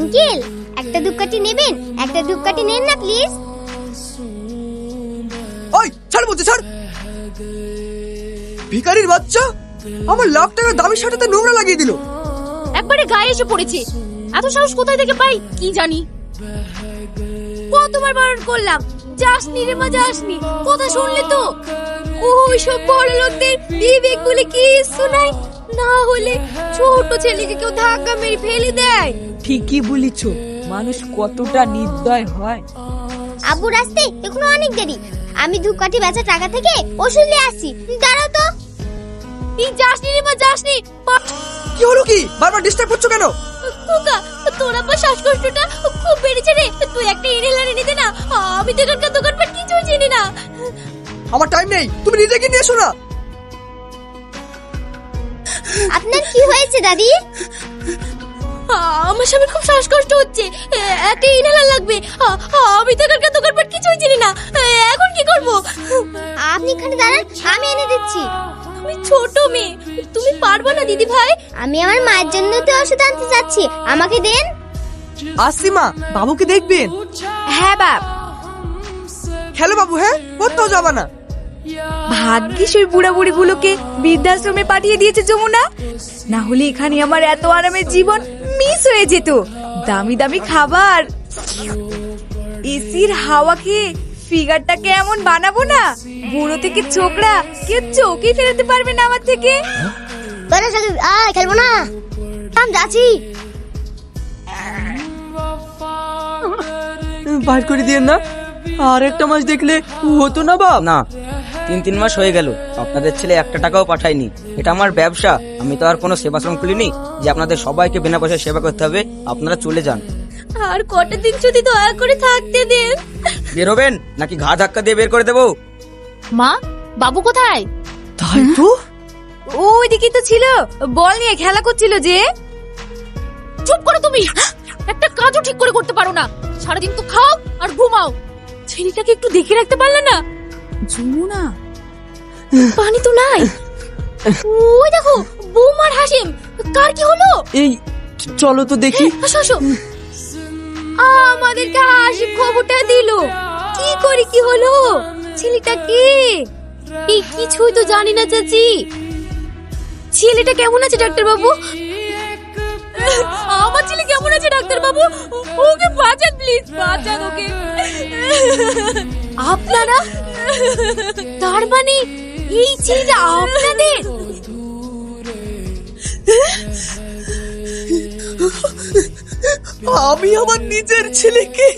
Uncle, একটা ধূপকাঠি নেবেন? একটা ধূপকাঠি নেন না প্লিজ। ওই ছাড় বলতে, ছাড়। ভিখারির বাচ্চা আমার লাখ টাকা দামি শার্টে নোংরা লাগিয়ে দিল। একবারে গায়ে এসে পড়েছে। এত সাহস কোথায় থেকে পাই কি জানি। কতবার বারণ করলাম, যাসনি রে মা, যাসনি। কথা শুনলে তো? ওই সব বড় লোকদের বিবেক বলে কিছু নাই, না হলে ছোট ছেলেকে কেউ ধাক্কা মেরে ফেলে দেয়। ঠিকই বলিছ, মানুষ কতটা নির্দয় হয়। আব্বু রাস্তে এখনো অনেক দেরি, আমি ধূপকাঠি বেচা টাকা থেকে ওষুধ নিয়ে আসছি। দাঁড়াও তো। তুই যাসনি রে মা, যাসনি। কি হলো কি? বারবার ডিস্টার্ব করছো কেন? খোকা, তোর আবার শ্বাসকষ্টটা খুব বেড়েছে রে। তুই একটা ইনহেলার এনে দে না। আমি তো এখানকার দোকানপাট কিছুই চিনি না। আমার টাইম নেই, তুমি নিজে গিয়ে নিয়ে এসো না। আপনার কি হয়েছে দাদি? আমার স্বামীর খুব শ্বাসকষ্ট হচ্ছে, একটা ইনহেলার লাগবে। আমি তো এখানকার দোকানপাট কিছুই চিনি না। এখন কি করব? আপনি এখানে দাঁড়ান, আমি এনে দিচ্ছি। তুমি ছোট মেয়ে, তুমি পারবে না দিদি ভাই। আমি আমার মায়ের জন্য তো ওষুধ আনতে যাচ্ছি, আমাকে দেন। আসছি মা, বাবুকে দেখবেন। হ্যাঁ বাপ। খেলো বাবু, হ্যাঁ কোথাও যাবা না। ভাগ্যিস ওই বুড়া বুড়ি গুলোকে বৃদ্ধাশ্রমে পাঠিয়ে দিয়েছে যমুনা, না হলে এখানে আমার এত আরামের জীবন মিস হয়ে যেত। দামি দামি খাবার, এসির হাওয়া খেয়ে ফিগারটাকে এমন বানাবো না, বুড়ো থেকে ছোকরা কেউ চোখে ফেরাতে পারবে না আমার থেকে। খেলবো না, আমি যাচ্ছি। বাইর করে দিয়ে না, আর একটা মাস দেখলে হতো না বাপ? না, 3 মাস হয়ে গেল আপনাদের ছেলে একটা টাকাও পাঠায়নি। এটা আমার ব্যবসা, আমি তো আর কোনো সেবাশ্রম খুলিনি যে আপনাদের সবাইকে বিনা পয়সায় সেবা করতে হবে। আপনারা চলে যান। আর কটা দিন যদি দয়া করে থাকতে দেন। বেরোবেন নাকি ঘা ধাক্কা দিয়ে বের করে দেবো? মা, বাবু কোথায়? তাই তো। ওইদিকে তো ছিল, বল নিয়ে খেলা করছিল যে। চুপ করো তুমি, একটা কাজও ঠিক করে করতে পারো না। সারাদিন তো খাও আর ঘুমাও। ছেলেটাকে একটু দেখে রাখতে পারলে না? যমুনা, পানি তো নাই। ওই দেখো বৌমার হাসিম, কার কি হলো? এই চলো তো দেখি। আসো আসো। আমাদেরকে হাসিম খবরটা দিল। কি করে কি হলো? ছেলেটা কে? এই কিছুই তো জানি না চাচি। ছেলেটা কেমন আছে ডাক্তার বাবু? আমার ছেলে কেমন আছে ডাক্তার বাবু? ওকে বাঁচান প্লিজ, বাঁচান ওকে। আপনারা? তার মানে এই ছেলেটা আপনাদের? আমি আমার নিজের ছেলেকে